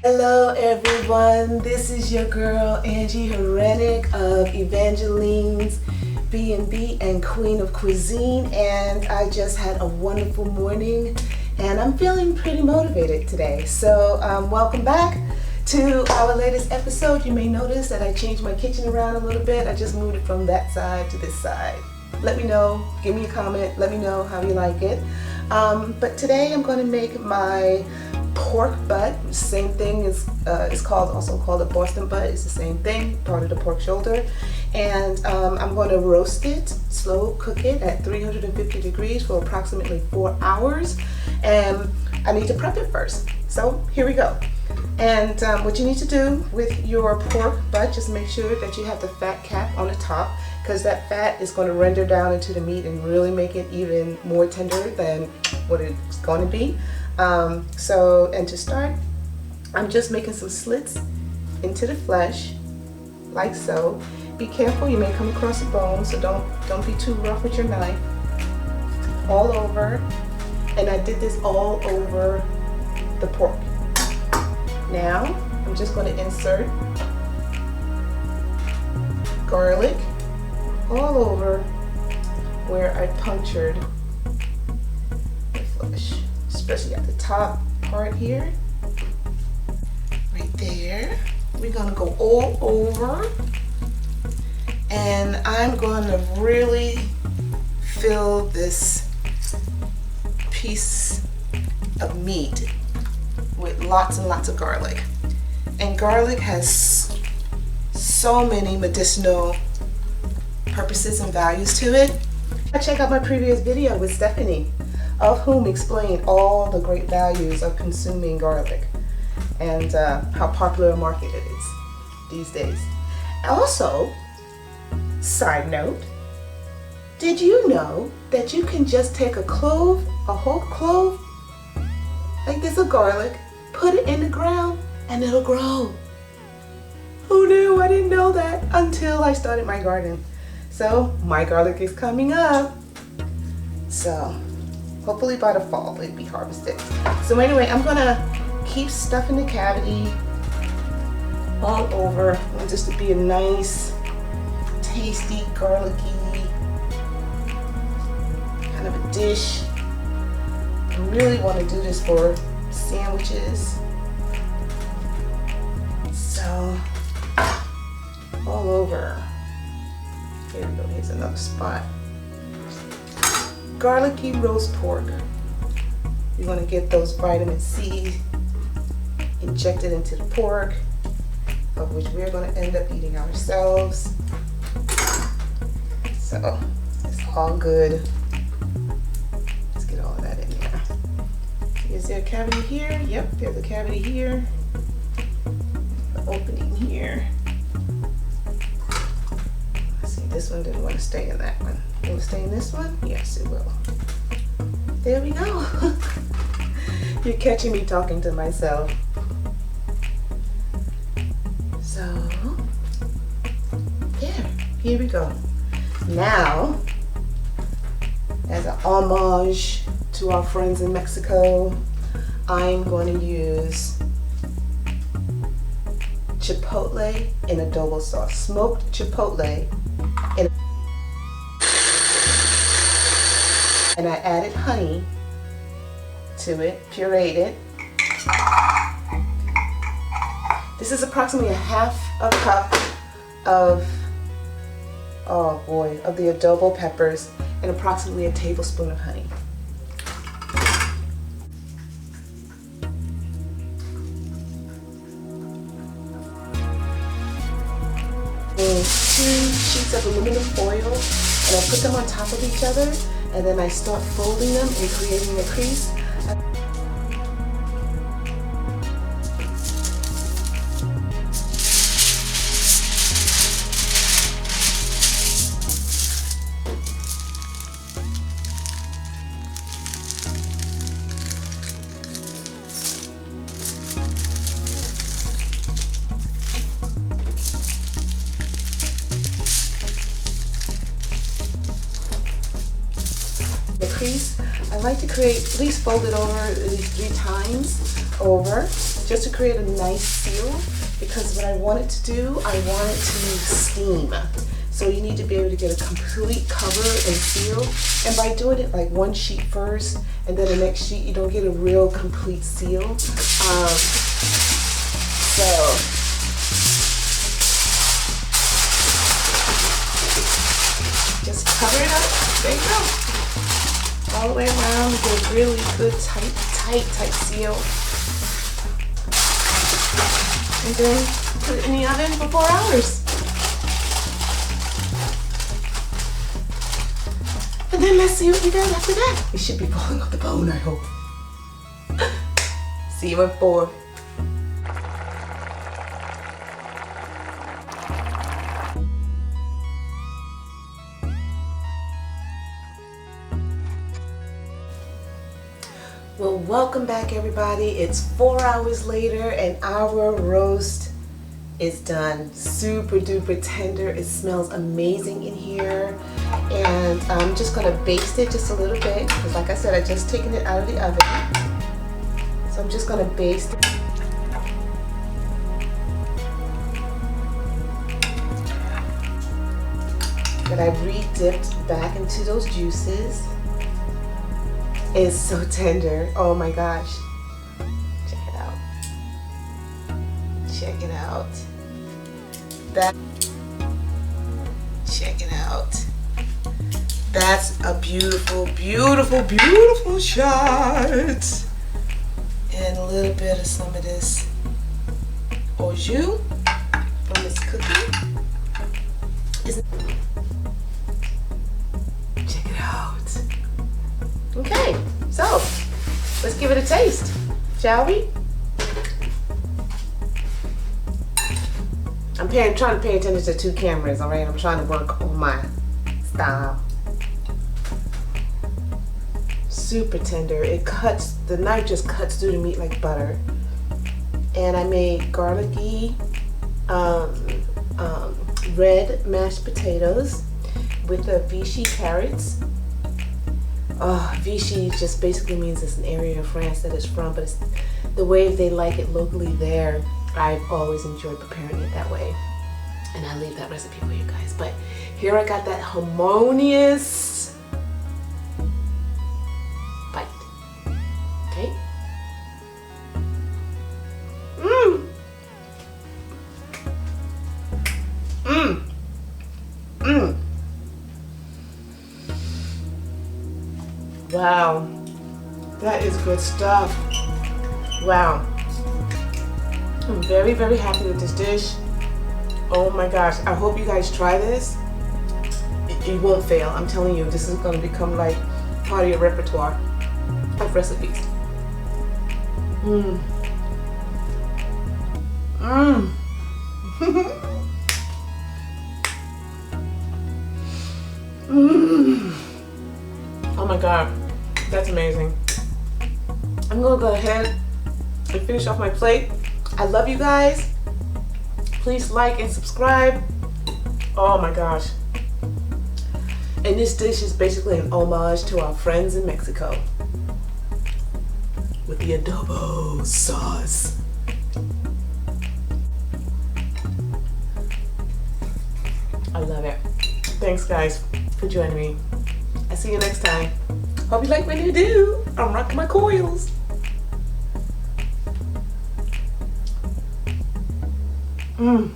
Hello everyone, this is your girl Angie Herenick of Evangeline's B&B and Queen of Cuisine, and I just had a wonderful morning and I'm feeling pretty motivated today. So welcome back to our latest episode. You may notice that I changed my kitchen around a little bit. I just moved it from that side to this side. Let me know, give me a comment, let me know how you like it. But today I'm going to make my pork butt. Same thing is it's also called a Boston butt. It's the same thing, part of the pork shoulder. And I'm going to roast it, slow cook it at 350 degrees for approximately 4 hours. And I need to prep it first. So here we go. And what you need to do with your pork butt, just make sure that you have the fat cap on the top, because that fat is going to render down into the meat and really make it even more tender than what it's going to be. And to start, I'm just making some slits into the flesh, like so. Be careful, you may come across a bone, so don't be too rough with your knife. All over, and I did this all over the pork. Now, I'm just going to insert garlic all over where I punctured the flesh, especially at the top part here, right there. We're gonna go all over, and I'm going to really fill this piece of meat with lots and lots of garlic. And garlic has so many medicinal purposes and values to it. Check out my previous video with Stephanie, of whom explained all the great values of consuming garlic and how popular a market it is these days. Also, side note, did you know that you can just take a clove, a whole clove, like this of garlic, put it in the ground and it'll grow? Who knew? I didn't know that until I started my garden. So my garlic is coming up. So hopefully by the fall it'll be harvested. So anyway, I'm gonna keep stuffing the cavity all over, just to be a nice, tasty, garlicky kind of a dish. I really want to do this for sandwiches. So all over. Here we go, here's another spot. Garlicky roast pork. You want to get those vitamin C injected into the pork, of which we're going to end up eating ourselves. So it's all good. Let's get all of that in there. Is there a cavity here? Yep, there's a cavity here. The opening here. This one didn't want to stay in that one. Will it stay in this one? Yes, it will. There we go. You're catching me talking to myself. So, yeah, here we go. Now, as an homage to our friends in Mexico, I'm going to use chipotle in adobo sauce. Smoked chipotle. And I added honey to it, pureed it. This is approximately a half a cup of, oh boy, of the adobo peppers and approximately a tablespoon of honey. And 2 sheets of aluminum foil, and I put them on top of each other, and then I start folding them and creating a crease. The crease, I like to create, at least fold it over at least 3 times over just to create a nice seal, because what I want it to do, I want it to steam. So you need to be able to get a complete cover and seal. And by doing it like one sheet first and then the next sheet, you don't get a real complete seal. Just cover it up. There you go. All the way around, get a really good tight seal. And then put it in the oven for 4 hours. And then let's see what we got after that. It should be falling off the bone, I hope. See you in 4. Well, welcome back everybody. It's 4 hours later and our roast is done. Super duper tender. It smells amazing in here. And I'm just gonna baste it just a little bit because like I said, I just taken it out of the oven. So I'm just gonna baste it. That I re-dipped back into those juices. It's so tender. Oh my gosh. Check it out. Check it out. Check it out. That's a beautiful, beautiful, beautiful shot. And a little bit of some of this au jus from this cookie. Check it out. Okay, so let's give it a taste, shall we? I'm trying to pay attention to 2 cameras, all right? I'm trying to work on my style. Super tender. It cuts, the knife just cuts through the meat like butter. And I made garlicky red mashed potatoes with the Vichy carrots. Vichy just basically means it's an area of France that it's from, but it's the way they like it locally there. I've always enjoyed preparing it that way. And I leave that recipe for you guys. But here I got that harmonious bite. Okay? Mmm! Mmm! Mmm! Wow, that is good stuff. Wow. I'm very, very happy with this dish. Oh my gosh, I hope you guys try this. It won't fail. I'm telling you, this is going to become like part of your repertoire of recipes. Mmm. Mmm. Mmm. Oh my god, that's amazing. I'm gonna go ahead and finish off my plate. I love you guys. Please like and subscribe. Oh my gosh. And this dish is basically an homage to our friends in Mexico with the adobo sauce. I love it. Thanks guys for joining me. I'll see you next time. Hope you like what you do. I'm rocking my coils. Mmm.